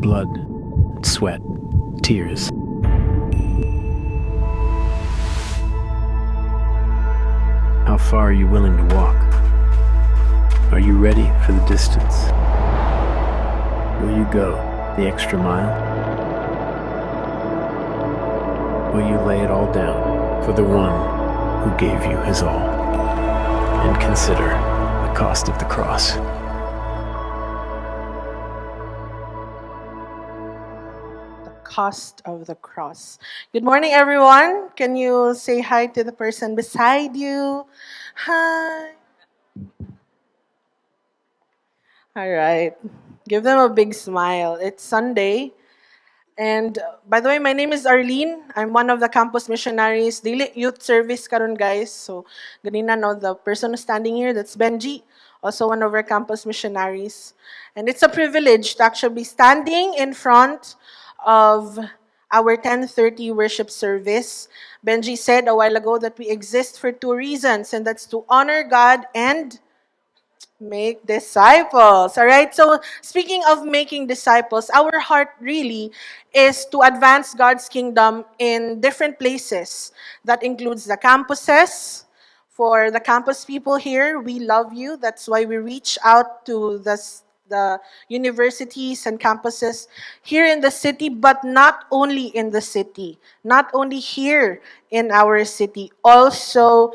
blood, sweat, tears. How far are you willing to walk? Are you ready for the distance? Will you go the extra mile? Will you lay it all down for the one who gave you his all? And consider the cost of the cross. The cost of the cross. Good morning, everyone. Can you say hi to the person beside you? Hi. All right. Give them a big smile. It's Sunday. And by the way, my name is Arlene. I'm one of the campus missionaries. Daily youth service karon guys. So, ganina no, the person who's standing here, that's Benji, also one of our campus missionaries. And it's a privilege to actually be standing in front of our 10:30 worship service. Benji said a while ago that we exist for two reasons, and that's to honor God and make disciples. All right. So, speaking of making disciples, our heart really is to advance God's kingdom in different places. That includes the campuses. For the campus people here, we love you. That's why we reach out to the universities and campuses here in the city, but not only in the city, not only here in our city, also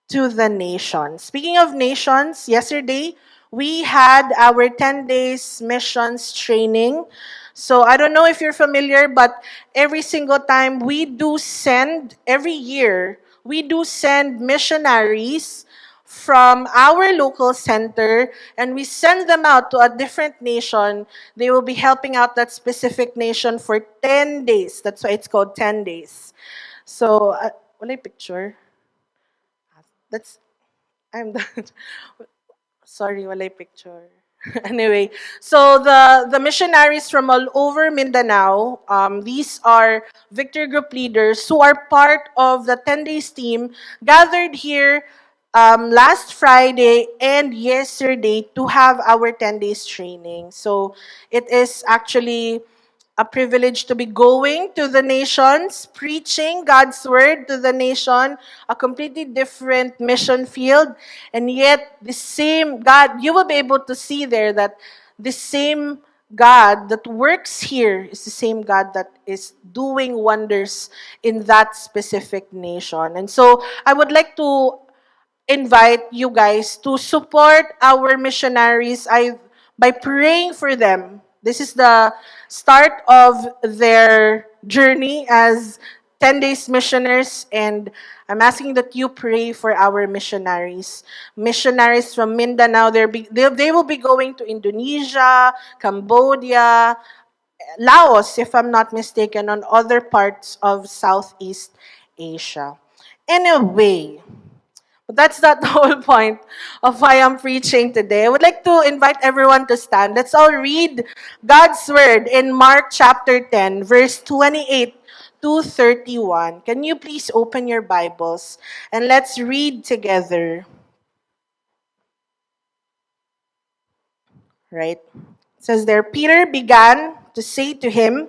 to the nations. Speaking of nations, yesterday we had our 10 days missions training. So I don't know if you're familiar, but every single time we do send, every year, we do send missionaries from our local center and we send them out to a different nation. They will be helping out that specific nation for 10 days. That's why it's called 10 days. So, wala picture. That's I'm done. Sorry, walay picture. Anyway, so the missionaries from all over Mindanao, these are Victor Group leaders who are part of the 10 days team gathered here last Friday and yesterday to have our 10 days training. So it is actually a privilege to be going to the nations, preaching God's word to the nation, a completely different mission field, and yet the same God, you will be able to see there that the same God that works here is the same God that is doing wonders in that specific nation. And so I would like to invite you guys to support our missionaries by praying for them. This is the start of their journey as 10 days missioners, and I'm asking that you pray for our missionaries. Missionaries from Mindanao, they will be going to Indonesia, Cambodia, Laos, if I'm not mistaken, on other parts of Southeast Asia. Anyway, but that's not the whole point of why I'm preaching today. I would like to invite everyone to stand. Let's all read God's word in Mark chapter 10, verse 28 to 31. Can you please open your Bibles and let's read together? Right? It says there, Peter began to say to him,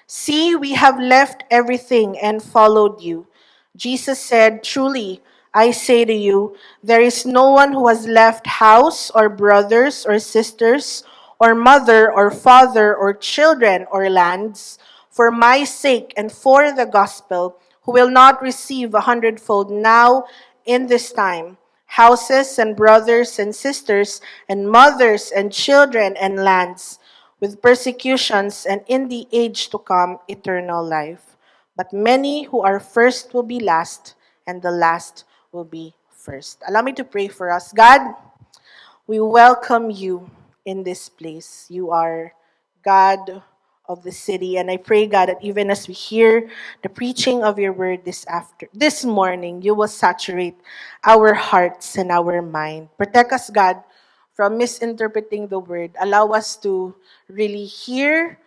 "See, we have left everything and followed you." Jesus said, "Truly, I say to you, there is no one who has left house or brothers or sisters or mother or father or children or lands for my sake and for the gospel who will not receive 100-fold now in this time houses and brothers and sisters and mothers and children and lands with persecutions, and in the age to come, eternal life. But many who are first will be last, and the last will be first." Allow me to pray for us. God, we welcome you in this place. You are God of the city, and I pray, God, that even as we hear the preaching of your word this morning, you will saturate our hearts and our mind. Protect us, God, from misinterpreting the word. Allow us to really hear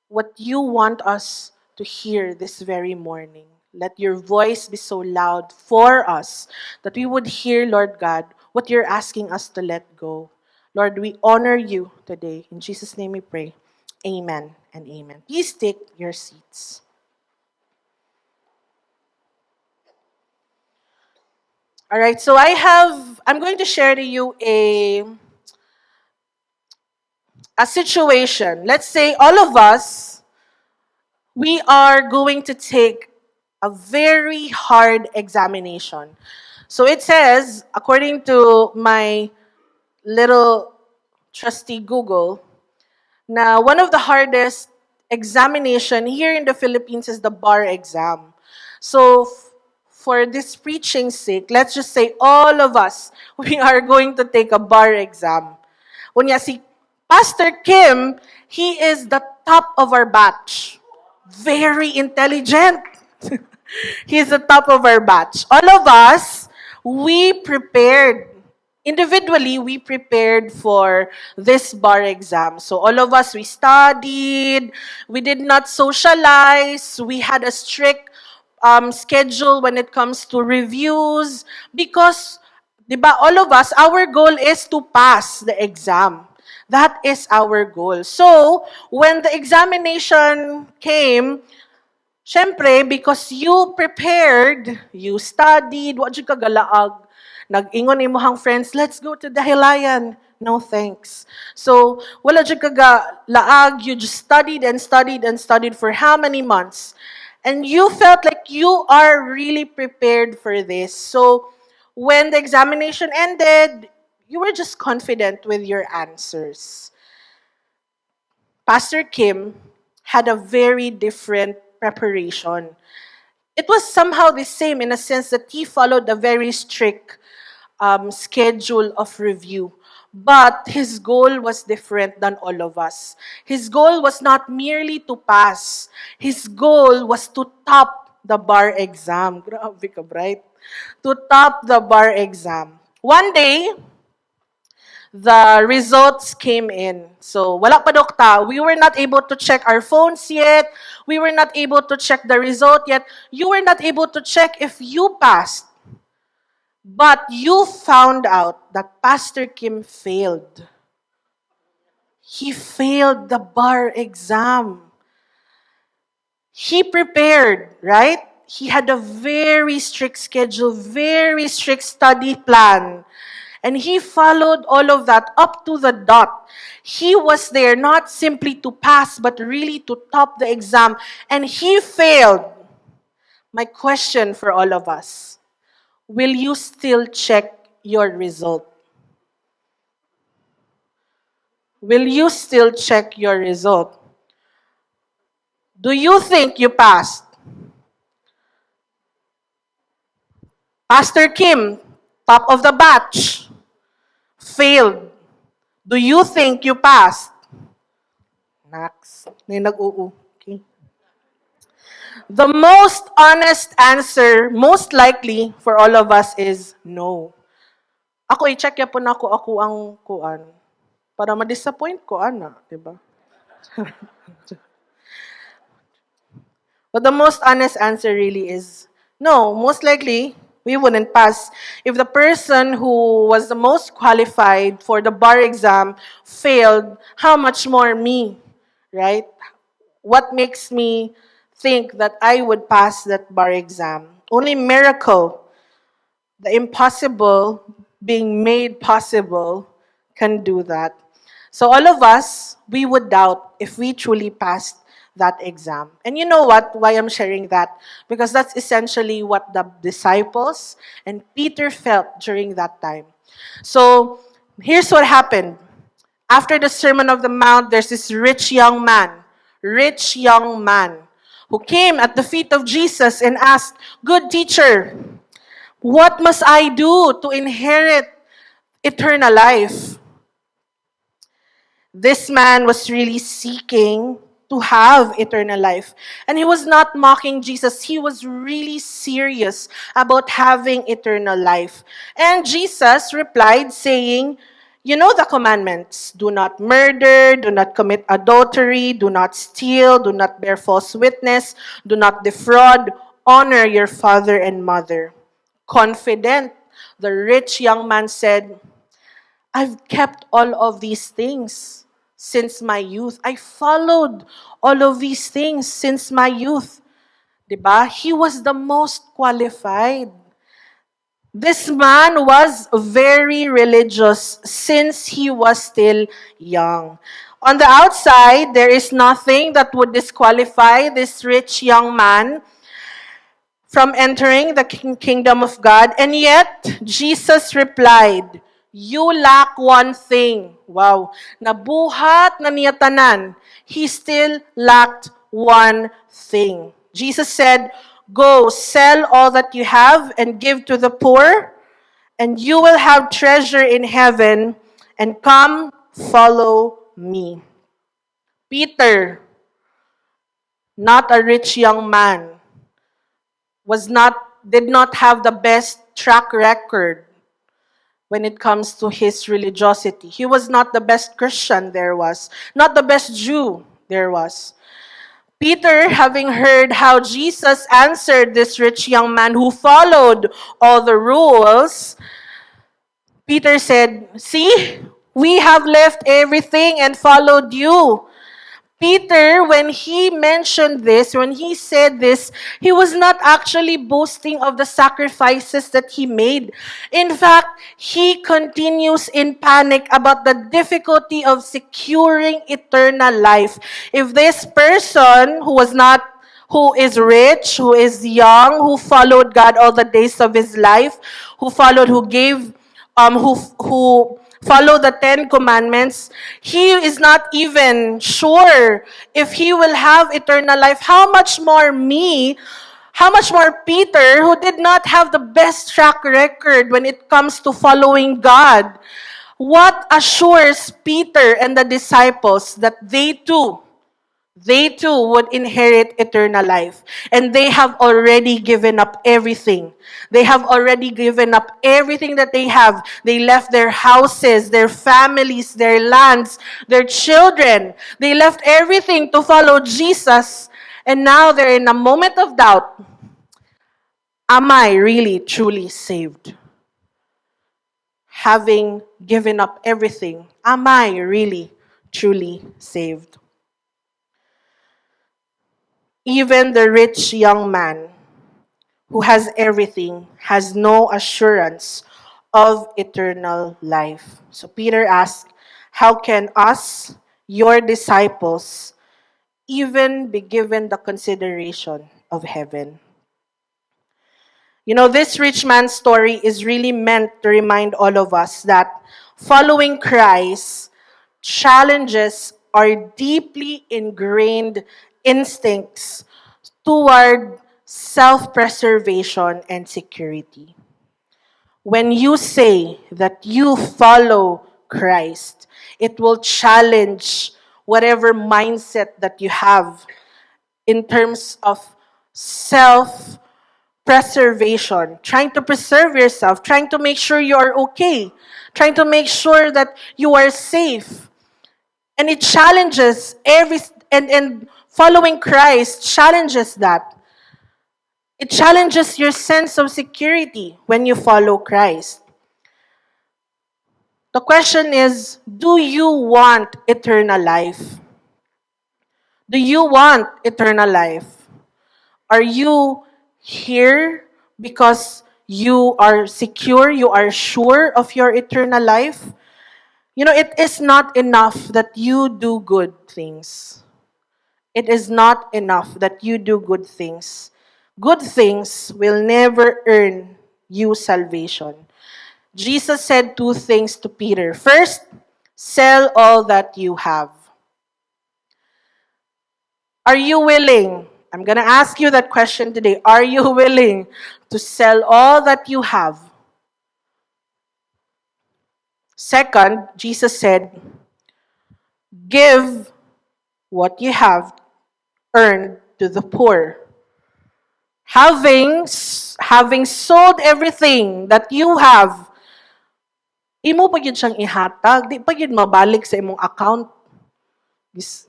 what you want us to hear this very morning. Let your voice be so loud for us that we would hear, Lord God, what you're asking us to let go. Lord, we honor you today. In Jesus' name we pray. Amen and amen. Please take your seats. All right, so I'm going to share to you a situation. Let's say all of us, we are going to take a very hard examination. So it says, according to my little trusty Google, now one of the hardest examination here in the Philippines is the bar exam. So for this preaching's sake, let's just say all of us, we are going to take a bar exam. Unya si Pastor Kim, he is the top of our batch. Very intelligent. He's the top of our batch. All of us, we prepared. Individually, we prepared for this bar exam. So all of us, we studied. We did not socialize. We had a strict schedule when it comes to reviews. Because, di ba, all of us, our goal is to pass the exam. That is our goal. So, when the examination came, syempre, because you prepared, you studied, wa jud ka galaag, nag-ingon imuhang friends, let's go to Dahilayan. No thanks. So, wala jud ka laag, you just studied and studied and studied for how many months? And you felt like you are really prepared for this. So, when the examination ended, you were just confident with your answers. Pastor Kim had a very different preparation. It was somehow the same in a sense that he followed a very strict schedule of review. But his goal was different than all of us. His goal was not merely to pass. His goal was to top the bar exam. Grabe ka, bright. To top the bar exam. One day, the results came in. So, wala pa dokta. We were not able to check our phones yet. We were not able to check the result yet. You were not able to check if you passed. But you found out that Pastor Kim failed. He failed the bar exam. He prepared, right? He had a very strict schedule, very strict study plan. And he followed all of that up to the dot. He was there not simply to pass, but really to top the exam. And he failed. My question for all of us, will you still check your result? Will you still check your result? Do you think you passed? Pastor Kim, top of the batch, failed. Do you think you passed? Next. May nag-uu. Okay. The most honest answer, most likely for all of us is no. Ako, i-check ya po na ako ang kuan. Para ma-disappoint ko, ana. Diba? But the most honest answer really is no. Most likely, we wouldn't pass. If the person who was the most qualified for the bar exam failed, how much more me, right? What makes me think that I would pass that bar exam? Only miracle, the impossible being made possible, can do that. So all of us, we would doubt if we truly passed that exam. And you know what? Why I'm sharing that? Because that's essentially what the disciples and Peter felt during that time. So here's what happened. After the Sermon of the Mount, there's this rich young man, who came at the feet of Jesus and asked, "Good teacher, what must I do to inherit eternal life?" This man was really seeking to have eternal life. And he was not mocking Jesus. He was really serious about having eternal life. And Jesus replied saying, "You know the commandments. Do not murder, do not commit adultery, do not steal, do not bear false witness, do not defraud, honor your father and mother." Confident, the rich young man said, "I've kept all of these things." since my youth. I followed all of these things since my youth. Diba? He was the most qualified. This man was very religious since he was still young. On the outside, there is nothing that would disqualify this rich young man from entering the kingdom of God. And yet, Jesus replied, "You lack one thing." Wow. Nabuhat na niya tanan. He still lacked one thing. Jesus said, "Go, sell all that you have and give to the poor, and you will have treasure in heaven, and come follow me." Peter, not a rich young man, did not have the best track record when it comes to his religiosity. He was not the best Christian there was, not the best Jew there was. Peter, having heard how Jesus answered this rich young man who followed all the rules, Peter said, "See, we have left everything and followed you." Peter, when he mentioned this, when he said this, he was not actually boasting of the sacrifices that he made. In fact, he continues in panic about the difficulty of securing eternal life. If this person who is rich, who is young, who followed God all the days of his life, who follow the 10 Commandments, he is not even sure if he will have eternal life. How much more me, how much more Peter, who did not have the best track record when it comes to following God? What assures Peter and the disciples that they too would inherit eternal life. And they have already given up everything. They have already given up everything that they have. They left their houses, their families, their lands, their children. They left everything to follow Jesus. And now they're in a moment of doubt. Am I really, truly saved? Having given up everything, am I really, truly saved? Even the rich young man who has everything has no assurance of eternal life. So Peter asked, "How can us, your disciples, even be given the consideration of heaven?" You know, this rich man's story is really meant to remind all of us that following Christ challenges our deeply ingrained instincts toward self-preservation and security. When you say that you follow Christ, it will challenge whatever mindset that you have in terms of self-preservation, trying to preserve yourself, trying to make sure you are okay, trying to make sure that you are safe. And it challenges and following Christ challenges that. It challenges your sense of security when you follow Christ. The question is, do you want eternal life? Do you want eternal life? Are you here because you are secure, you are sure of your eternal life? You know, it is not enough that you do good things. It is not enough that you do good things. Good things will never earn you salvation. Jesus said two things to Peter. First, sell all that you have. Are you willing? I'm going to ask you that question today. Are you willing to sell all that you have? Second, Jesus said, give what you have earned to the poor. Having sold everything that you have, imo pa yun siyang ihatag, di pa yun mabalik sa imong account.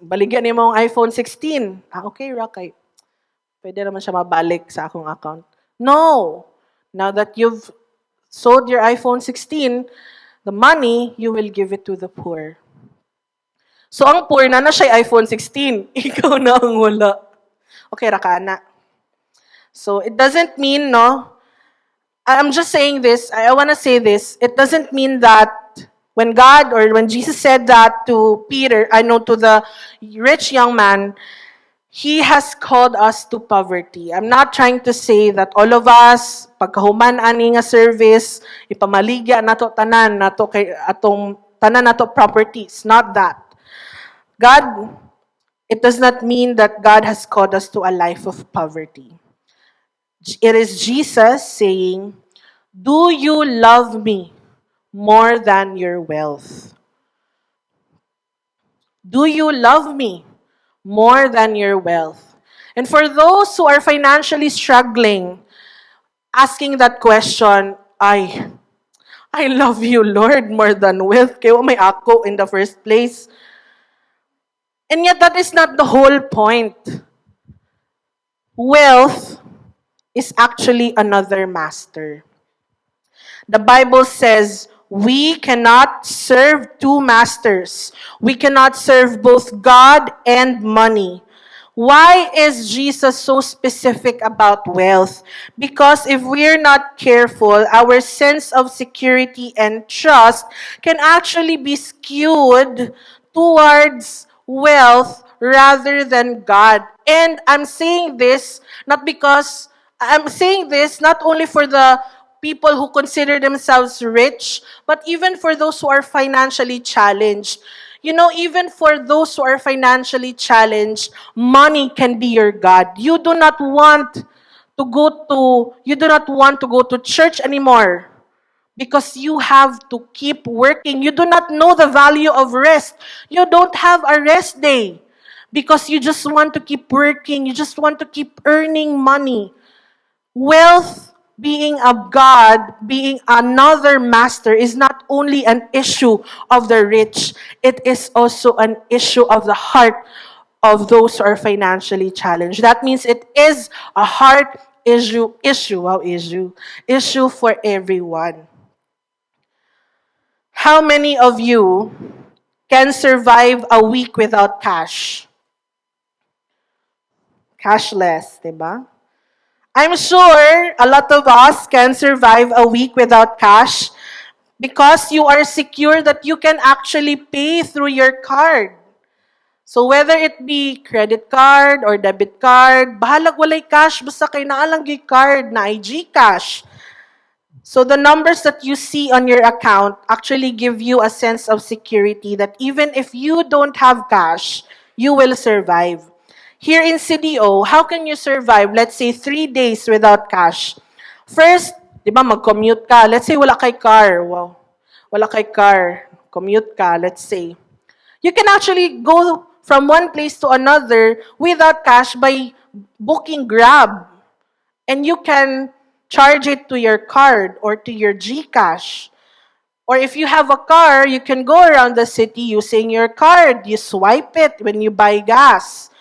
Baligyan ni mong iPhone 16. Okay, Rakay. Pwede naman siya mabalik sa akong account. No. Now that you've sold your iPhone 16, the money, you will give it to the poor. So ang poor na siya iPhone 16. Ikaw na ang wala. Okay, raka na. So it doesn't mean, no, I'm just saying this, I want to say this, it doesn't mean that when God or when Jesus said that to Peter, I know to the rich young man, He has called us to poverty. I'm not trying to say that all of us, pagkahuman ani nga service, ipamaligya nato tanan nato kay atong tanan nato properties. Not that. God, it does not mean that God has called us to a life of poverty. It is Jesus saying, "Do you love me more than your wealth? Do you love me more than your wealth?" And for those who are financially struggling, asking that question, I love you, Lord, more than wealth. Kaya may ako in the first place. And yet that is not the whole point. Wealth is actually another master. The Bible says we cannot serve two masters. We cannot serve both God and money. Why is Jesus so specific about wealth? Because if we're not careful, our sense of security and trust can actually be skewed towards wealth rather than God. And I'm saying this not only for the people who consider themselves rich, but even for those who are financially challenged. You know, even for those who are financially challenged, money can be your God. You do not want to go to church anymore because you have to keep working. You do not know the value of rest. You don't have a rest day because you just want to keep working. You just want to keep earning money. Wealth, being a God, being another master, is not only an issue of the rich, it is also an issue of the heart of those who are financially challenged. That means it is a heart issue for everyone. How many of you can survive a week without cash? Cashless, diba? I'm sure a lot of us can survive a week without cash because you are secure that you can actually pay through your card. So whether it be credit card or debit card, bahalag walay cash, basta kay naalang yung card na IG cash. So the numbers that you see on your account actually give you a sense of security that even if you don't have cash, you will survive. Here in CDO, how can you survive, let's say, 3 days without cash? First, di ba, mag-commute ka. Let's say, wala kay car. Wow. Wala kay car. Commute ka, let's say. You can actually go from one place to another without cash by booking Grab. And you can charge it to your card or to your GCash. Or if you have a car, you can go around the city using your card. You swipe it when you buy gas.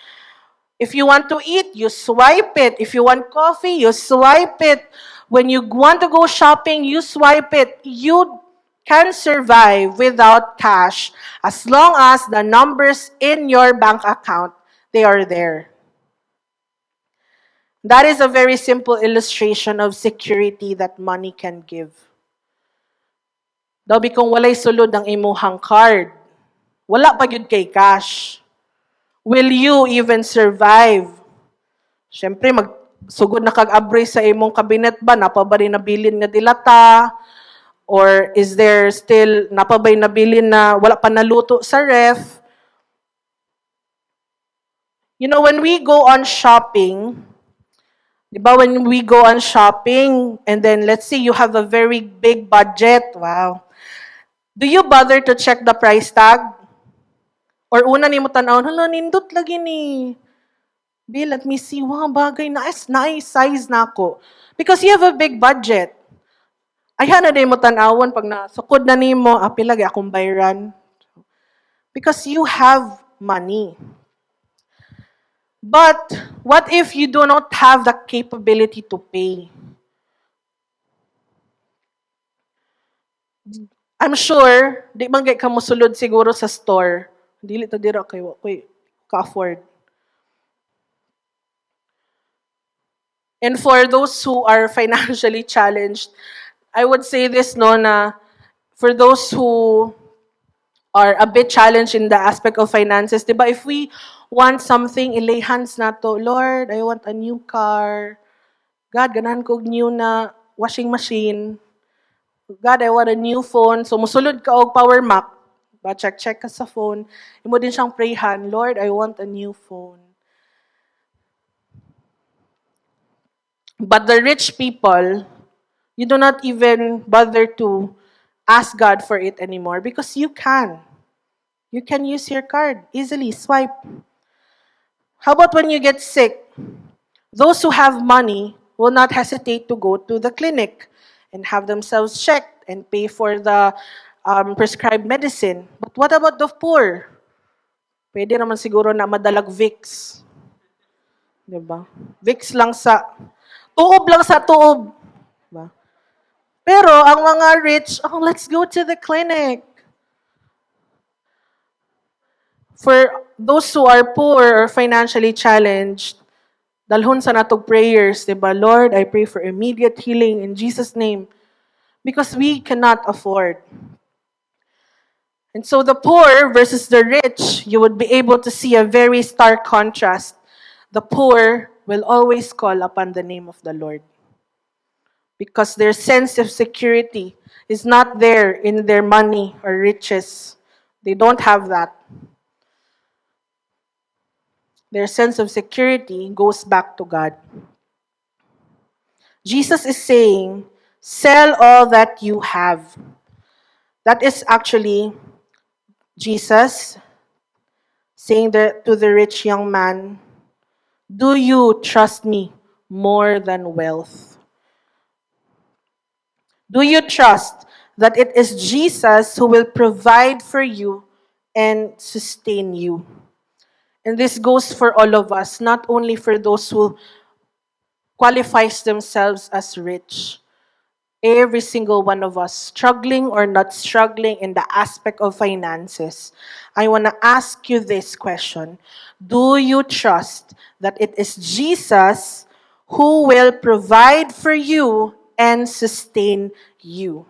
If you want to eat, you swipe it. If you want coffee, you swipe it. When you want to go shopping, you swipe it. You can survive without cash as long as the numbers in your bank account, they are there. That is a very simple illustration of security that money can give. Daw kung walay sulod ang imuhang card, wala pa gyud kay cash. Will you even survive? Siyempre, magsugod na kag-abri sa imong kabinet ba? Napabay nabilin nga dilata? Or is there still napabay nabilin na wala pa naluto sa ref? You know, when we go on shopping, di ba, when we go on shopping, and then let's say you have a very big budget, wow. Do you bother to check the price tag? Or una ni mo tanawon, hala, nindot lagi ni. Bill, let me see, wow, bagay, nice size na ako. Because you have a big budget. Ay, na din mo tanawon, pag nasukod na ni mo, pilagi akong bayaran. Because you have money. But what if you do not have the capability to pay? I'm sure, di man kay ka mosulod siguro sa store. Dili ta dira kay wa koy ka-afford. And for those who are financially challenged, I would say this no na for those who are a bit challenged in the aspect of finances, 'di ba? If we want something, ilay hands na to, Lord, I want a new car. God, ganahan ko og new na washing machine. God, I want a new phone. So, musulod ka og power mac. Ba, check ka sa phone. Imo din siyang prayhan, Lord, I want a new phone. But the rich people, you do not even bother to ask God for it anymore because you can. You can use your card easily, swipe. How about when you get sick? Those who have money will not hesitate to go to the clinic and have themselves checked and pay for the prescribed medicine. But what about the poor? Pwede naman siguro na madalag Vicks. Diba? Vicks lang sa, tuob lang sa tuob. Diba? Pero ang mga rich, oh, let's go to the clinic. For those who are poor or financially challenged, dalhon sa natog prayers, diba? Lord, I pray for immediate healing in Jesus' name. Because we cannot afford. And so the poor versus the rich, you would be able to see a very stark contrast. The poor will always call upon the name of the Lord. Because their sense of security is not there in their money or riches. They don't have that. Their sense of security goes back to God. Jesus is saying, sell all that you have. That is actually Jesus saying to the rich young man, do you trust me more than wealth? Do you trust that it is Jesus who will provide for you and sustain you? And this goes for all of us, not only for those who qualifies themselves as rich. Every single one of us, struggling or not struggling in the aspect of finances, I want to ask you this question. Do you trust that it is Jesus who will provide for you and sustain you?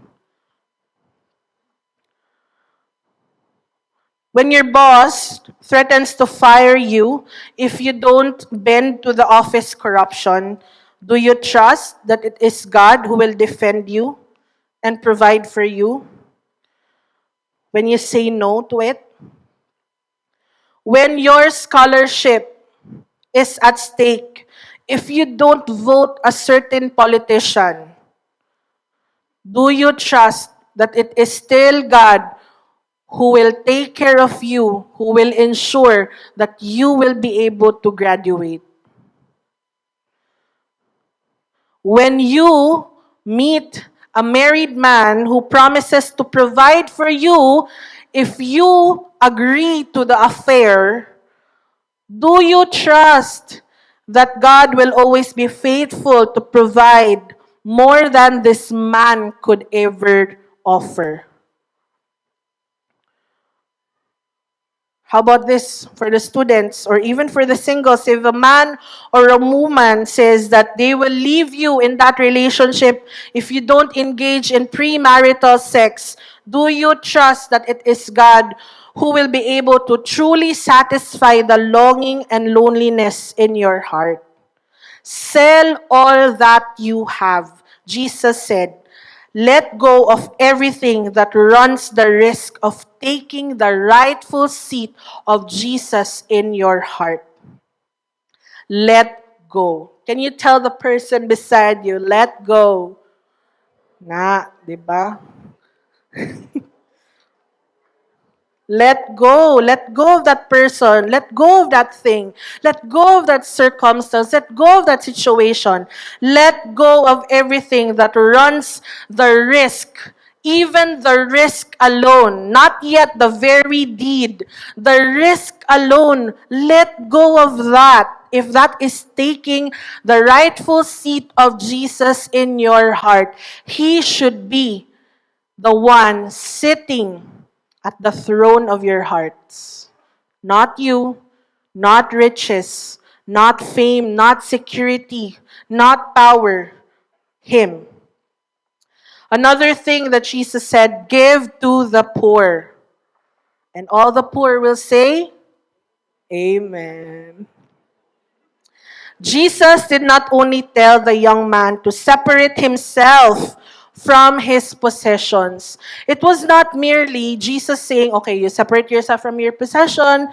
When your boss threatens to fire you if you don't bend to the office corruption, do you trust that it is God who will defend you and provide for you when you say no to it? When your scholarship is at stake, if you don't vote a certain politician, do you trust that it is still God who will take care of you, who will ensure that you will be able to graduate? When you meet a married man who promises to provide for you, if you agree to the affair, do you trust that God will always be faithful to provide more than this man could ever offer? How about this for the students or even for the singles? If a man or a woman says that they will leave you in that relationship if you don't engage in premarital sex, do you trust that it is God who will be able to truly satisfy the longing and loneliness in your heart? Sell all that you have. Jesus said, let go of everything that runs the risk of taking the rightful seat of Jesus in your heart. Let go. Can you tell the person beside you, let go? Di ba? Let go. Let go of that person. Let go of that thing. Let go of that circumstance. Let go of that situation. Let go of everything that runs the risk. Even the risk alone, not yet the very deed. The risk alone, let go of that. If that is taking the rightful seat of Jesus in your heart, He should be the one sitting at the throne of your hearts. Not you, not riches, not fame, not security, not power. Him. Another thing that Jesus said, give to the poor. And all the poor will say, Amen. Jesus did not only tell the young man to separate himself from his possessions. It was not merely Jesus saying, okay, you separate yourself from your possession.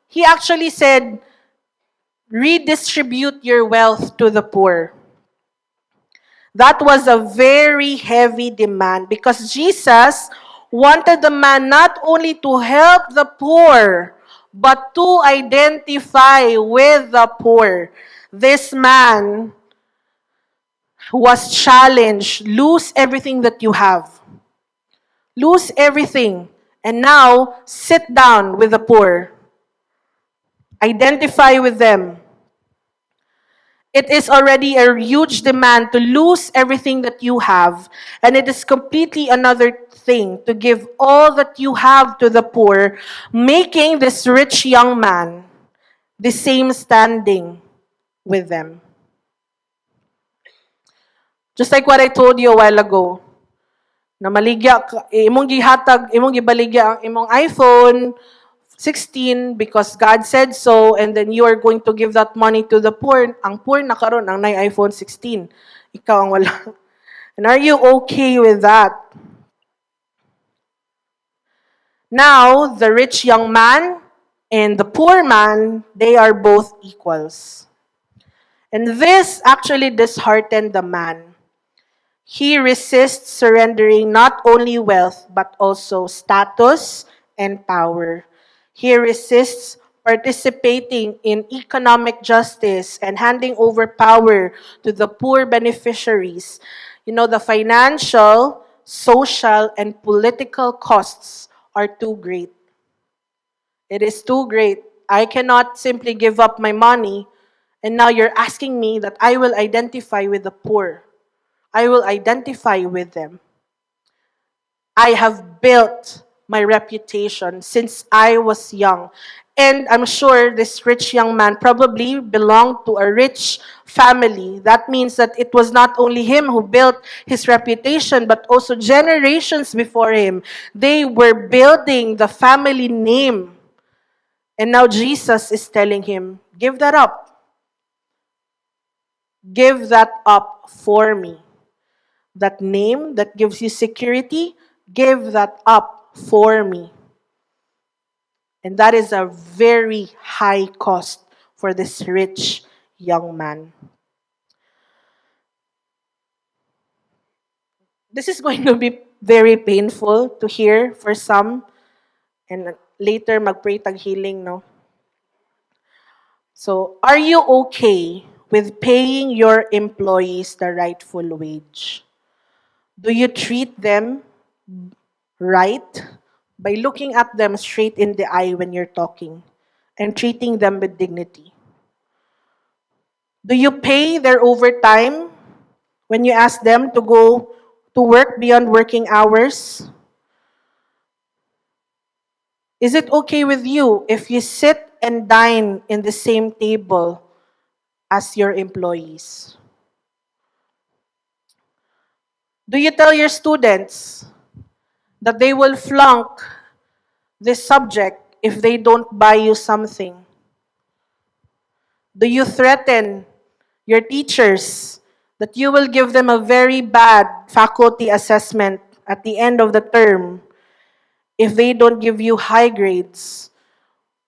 He actually said, redistribute your wealth to the poor. That was a very heavy demand because Jesus wanted the man not only to help the poor, but to identify with the poor. This man was challenged, lose everything that you have. Lose everything. And now, sit down with the poor. Identify with them. It is already a huge demand to lose everything that you have. And it is completely another thing to give all that you have to the poor, making this rich young man the same standing with them. Just like what I told you a while ago, na maligya, imong gihatag, imong gibaligya ang imong iPhone 16 because God said so, and then you are going to give that money to the poor. Ang poor na karon ang nay iPhone 16. Ikaw ang wala. And are you okay with that? Now, the rich young man and the poor man, they are both equals. And this actually disheartened the man. He resists surrendering not only wealth, but also status and power. He resists participating in economic justice and handing over power to the poor beneficiaries. You know, the financial, social, and political costs are too great. It is too great. I cannot simply give up my money, and now you're asking me that I will identify with the poor. I will identify with them. I have built my reputation since I was young. And I'm sure this rich young man probably belonged to a rich family. That means that it was not only him who built his reputation, but also generations before him. They were building the family name. And now Jesus is telling him, give that up. Give that up for me. That name that gives you security, give that up for me. And that is a very high cost for this rich young man. This is going to be very painful to hear for some. And later, magpray tag healing, no? So, are you okay with paying your employees the rightful wage? Do you treat them right by looking at them straight in the eye when you're talking and treating them with dignity? Do you pay their overtime when you ask them to go to work beyond working hours? Is it okay with you if you sit and dine in the same table as your employees? Do you tell your students that they will flunk this subject if they don't buy you something? Do you threaten your teachers that you will give them a very bad faculty assessment at the end of the term if they don't give you high grades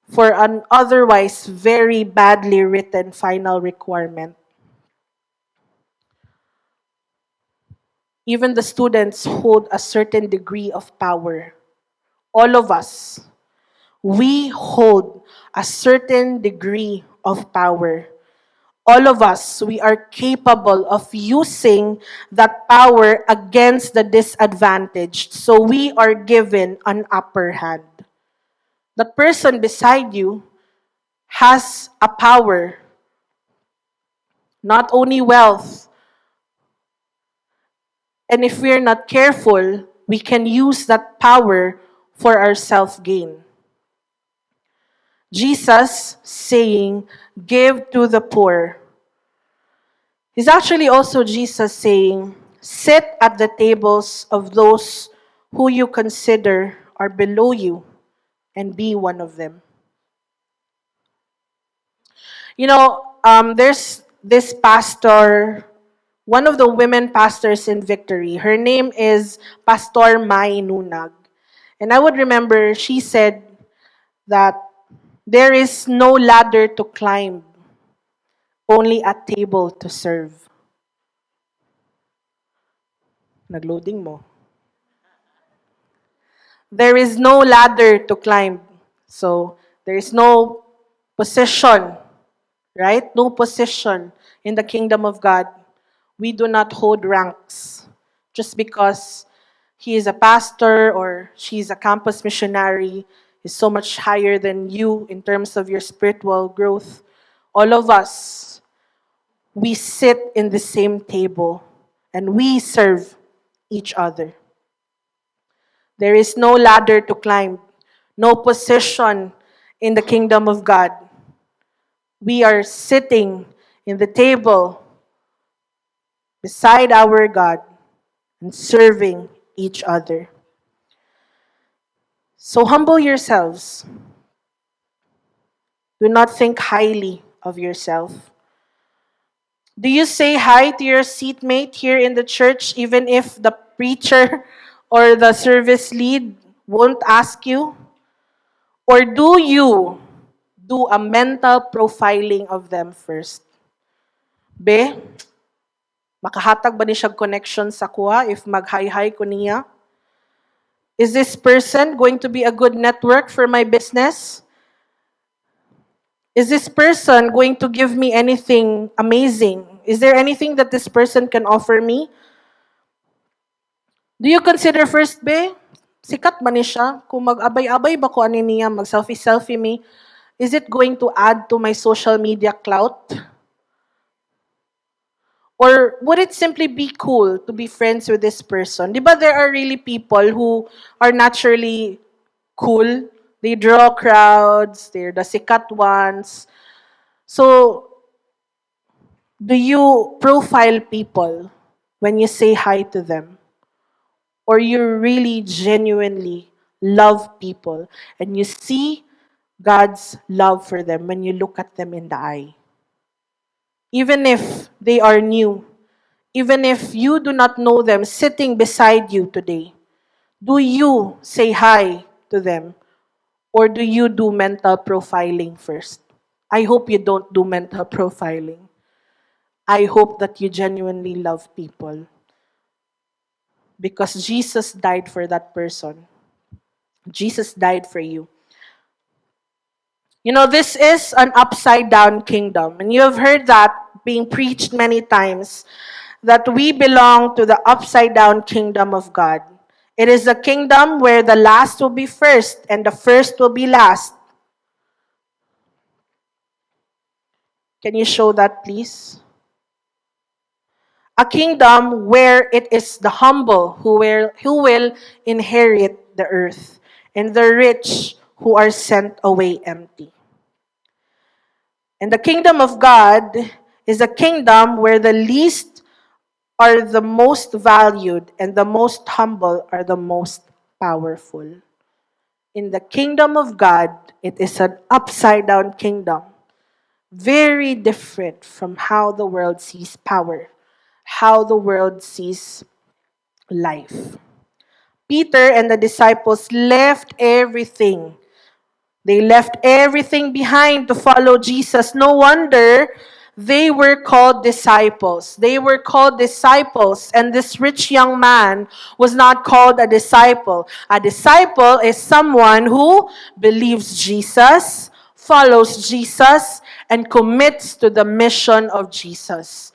for an otherwise very badly written final requirement? Even the students hold a certain degree of power. All of us, we hold a certain degree of power. All of us, we are capable of using that power against the disadvantaged. So we are given an upper hand. The person beside you has a power, not only wealth. And if we're not careful, we can use that power for our self-gain. Jesus saying, give to the poor, is actually also Jesus saying, sit at the tables of those who you consider are below you and be one of them. There's this pastor, one of the women pastors in Victory. Her name is Pastor Mai Nunag. And I would remember she said that there is no ladder to climb, only a table to serve. Nagloading mo. There is no ladder to climb. So, there is no position, right? No position in the kingdom of God. We do not hold ranks just because he is a pastor or she is a campus missionary is so much higher than you in terms of your spiritual growth. All of us, we sit in the same table and we serve each other. There is no ladder to climb, no position in the kingdom of God. We are sitting in the table beside our God and serving each other. So humble yourselves. Do not think highly of yourself. Do you say hi to your seatmate here in the church even if the preacher or the service lead won't ask you? Or do you do a mental profiling of them first? Be, makahatag ba ni siya connection sa kuha if mag-hi-hi ko niya? Is this person going to be a good network for my business? Is this person going to give me anything amazing? Is there anything that this person can offer me? Do you consider first, be? Sikat ba ni siya? Kung mag-abay-abay ba ko ani niya, mag-selfie-selfie me, is it going to add to my social media clout? Or would it simply be cool to be friends with this person? Diba there are really people who are naturally cool. They draw crowds. They're the sikat ones. So, do you profile people when you say hi to them? Or you really genuinely love people and you see God's love for them when you look at them in the eye? Even if they are new, even if you do not know them sitting beside you today, do you say hi to them? Or do you do mental profiling first? I hope you don't do mental profiling. I hope that you genuinely love people. Because Jesus died for that person. Jesus died for you. This is an upside down kingdom. And you have heard that being preached many times, that we belong to the upside down kingdom of God. It is a kingdom where the last will be first and the first will be last. Can you show that, please? A kingdom where it is the humble who will inherit the earth, and the rich who are sent away empty. And the kingdom of God is a kingdom where the least are the most valued and the most humble are the most powerful. In the kingdom of God, it is an upside down kingdom. Very different from how the world sees power, how the world sees life. Peter and the disciples left everything. They left everything behind to follow Jesus. No wonder they were called disciples. They were called disciples, and this rich young man was not called a disciple. A disciple is someone who believes Jesus, follows Jesus, and commits to the mission of Jesus.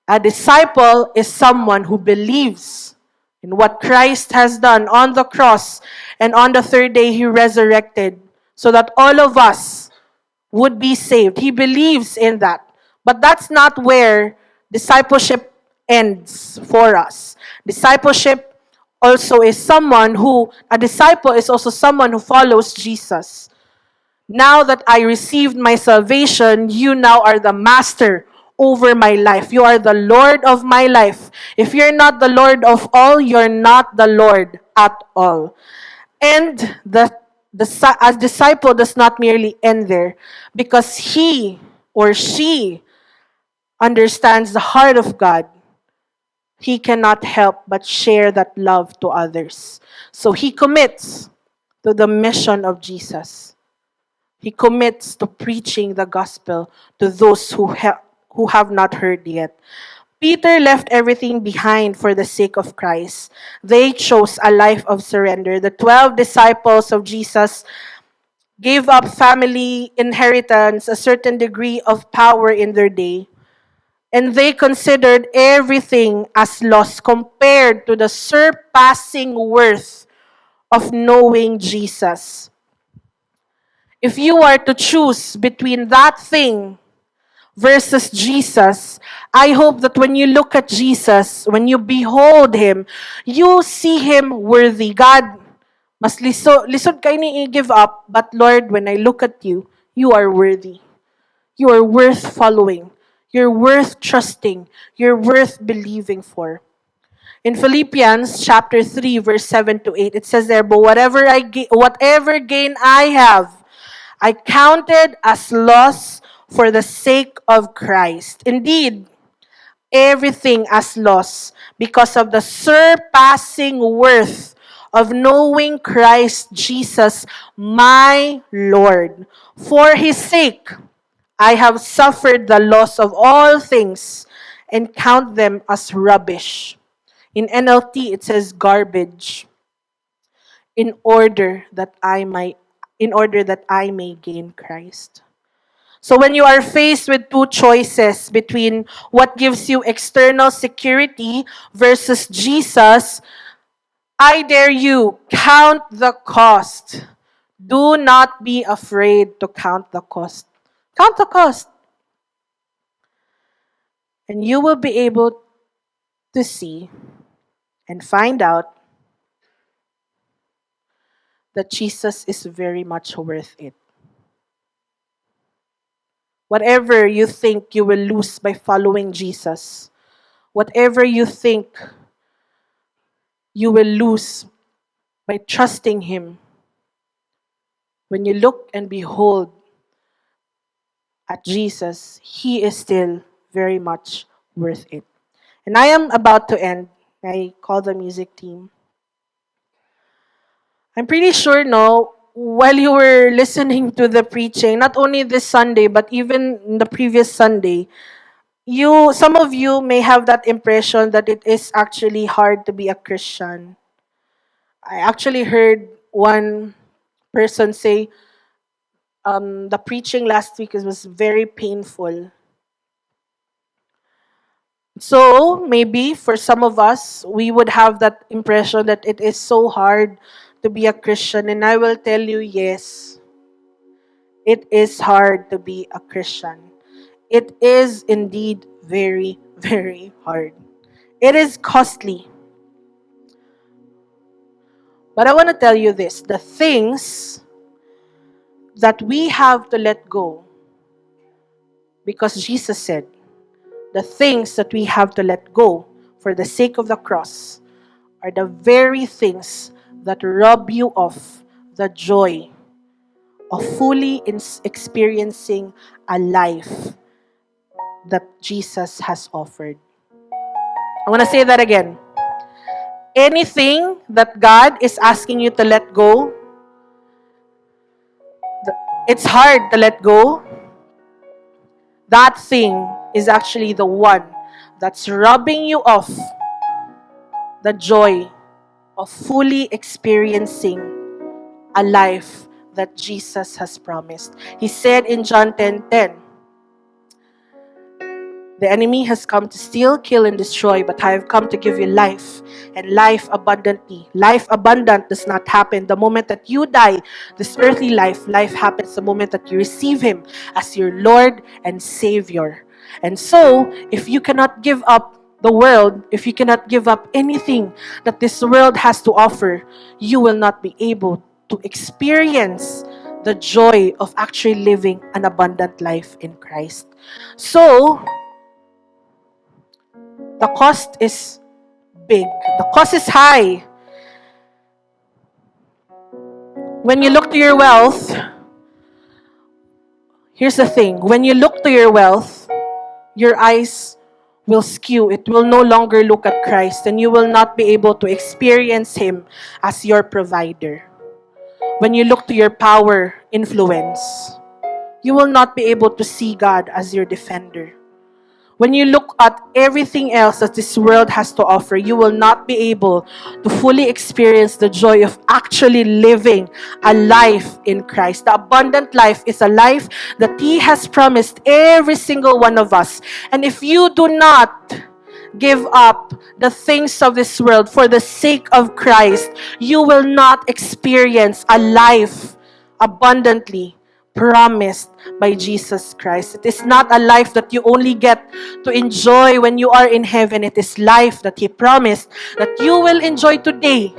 A disciple is someone who believes in what Christ has done on the cross, and on the third day he resurrected so that all of us would be saved. He believes in that. But that's not where discipleship ends for us. Discipleship also is a disciple is also someone who follows Jesus. Now that I received my salvation, you now are the master over my life. You are the Lord of my life. If you're not the Lord of all, you're not the Lord at all. And a disciple does not merely end there, because he or she understands the heart of God. He cannot help but share that love to others. So he commits to the mission of Jesus. He commits to preaching the gospel to those who have not heard yet. Peter left everything behind for the sake of Christ. They chose a life of surrender. The 12 disciples of Jesus gave up family, inheritance, a certain degree of power in their day, and they considered everything as loss compared to the surpassing worth of knowing Jesus. If you are to choose between that thing versus Jesus, I hope that when you look at Jesus, when you behold Him, you see Him worthy. God, mas lisod kayo ni i-give up, but Lord, when I look at you, you are worthy. You are worth following. You're worth trusting. You're worth believing for. In Philippians chapter 3, verse 7 to 8, it says there, but whatever gain I have, I counted as loss for the sake of Christ. Indeed, everything as loss because of the surpassing worth of knowing Christ Jesus, my Lord. For His sake, I have suffered the loss of all things and count them as rubbish. In NLT, it says garbage. In order that I may gain Christ. So when you are faced with two choices between what gives you external security versus Jesus, I dare you, count the cost. Do not be afraid to count the cost. Count the cost. And you will be able to see and find out that Jesus is very much worth it. Whatever you think you will lose by following Jesus, whatever you think you will lose by trusting Him, when you look and behold at Jesus, He is still very much worth it. And I am about to end. I call the music team. I'm pretty sure, no, while you were listening to the preaching, not only this Sunday, but even the previous Sunday, some of you may have that impression that it is actually hard to be a Christian. I actually heard one person say, the preaching last week was very painful. So maybe for some of us, we would have that impression that it is so hard to be a Christian. And I will tell you, yes, it is hard to be a Christian. It is indeed very, very hard. It is costly. But I want to tell you this, the things that we have to let go, because Jesus said, the things that we have to let go for the sake of the cross are the very things that rob you of the joy of fully experiencing a life that Jesus has offered. I want to say that again. Anything that God is asking you to let go, it's hard to let go. That thing is actually the one that's robbing you of the joy of fully experiencing a life that Jesus has promised. He said in John 10:10, the enemy has come to steal, kill, and destroy, but I have come to give you life, and life abundantly. Life abundant does not happen the moment that you die. This earthly life happens the moment that you receive Him as your Lord and Savior. And so, if you cannot give up the world, if you cannot give up anything that this world has to offer, you will not be able to experience the joy of actually living an abundant life in Christ. So, the cost is big. The cost is high. When you look to your wealth, here's the thing. When you look to your wealth, your eyes will skew. It will no longer look at Christ, and you will not be able to experience Him as your provider. When you look to your power, influence, you will not be able to see God as your defender. When you look at everything else that this world has to offer, you will not be able to fully experience the joy of actually living a life in Christ. The abundant life is a life that He has promised every single one of us. And if you do not give up the things of this world for the sake of Christ, you will not experience a life abundantly promised by Jesus Christ. It is not a life that you only get to enjoy when you are in heaven. It is life that He promised that you will enjoy today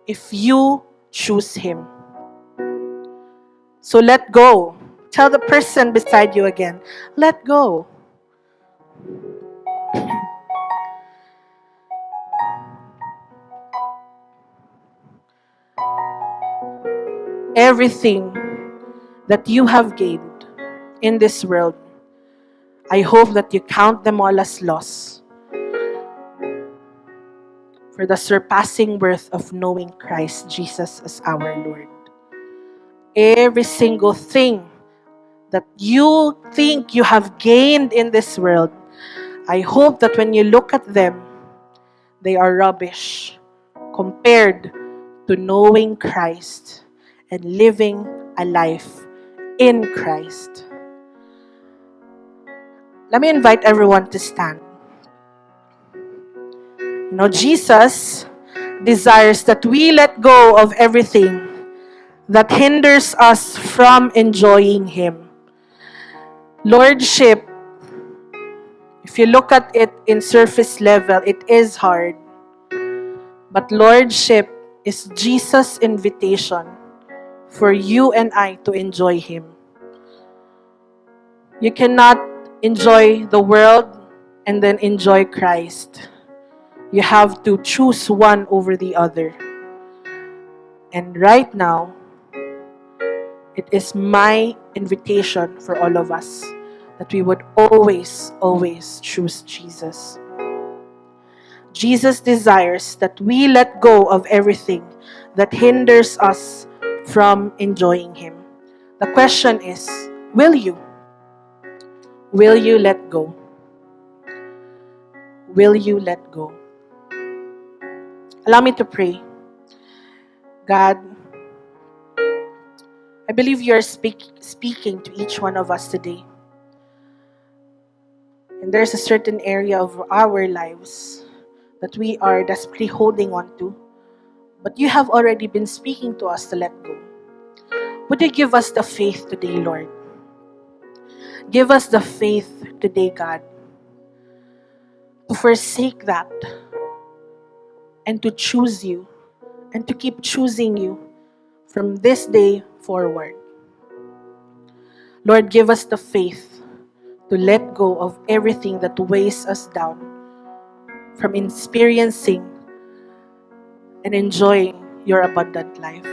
if you choose Him. So let go. Tell the person beside you again, let go. Everything that you have gained in this world, I hope that you count them all as loss for the surpassing worth of knowing Christ Jesus as our Lord. Every single thing that you think you have gained in this world, I hope that when you look at them, they are rubbish compared to knowing Christ and living a life in Christ. Let me invite everyone to stand. Jesus desires that we let go of everything that hinders us from enjoying Him. Lordship, if you look at it in surface level, it is hard. But Lordship is Jesus' invitation for you and I to enjoy Him. You cannot enjoy the world and then enjoy Christ. You have to choose one over the other. And right now, it is my invitation for all of us that we would always, always choose Jesus. Jesus desires that we let go of everything that hinders us from enjoying Him. The question is, will you? Will you let go? Will you let go? Allow me to pray. God, I believe you are speaking to each one of us today. And there's a certain area of our lives that we are desperately holding on to. But you have already been speaking to us to let go. Would you give us the faith today, Lord? Give us the faith today, God, to forsake that and to choose you and to keep choosing you from this day forward. Lord, give us the faith to let go of everything that weighs us down from experiencing and enjoying your abundant life.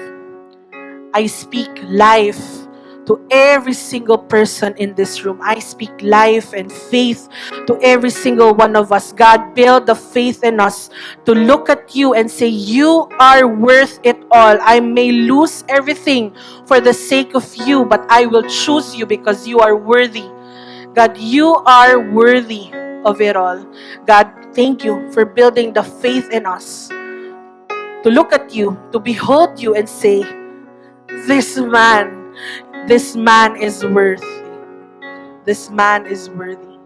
I speak life to every single person in this room. I speak life and faith to every single one of us. God, build the faith in us to look at you and say, you are worth it all. I may lose everything for the sake of you, but I will choose you because you are worthy. God, you are worthy of it all. God, thank you for building the faith in us to look at you, to behold you and say, this man is worthy. This man is worthy.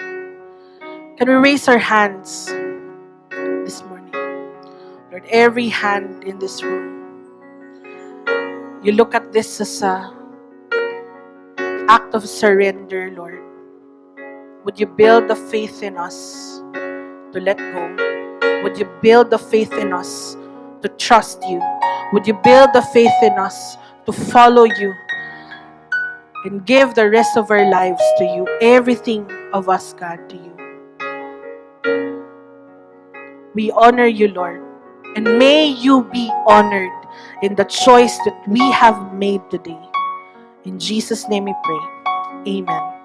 Can we raise our hands this morning? Lord, every hand in this room, you look at this as an act of surrender, Lord. Would you build the faith in us to let go? Would you build the faith in us to trust you? Would you build the faith in us to follow you and give the rest of our lives to you. Everything of us, God, to you. We honor you, Lord. And may you be honored in the choice that we have made today. In Jesus' name we pray. Amen.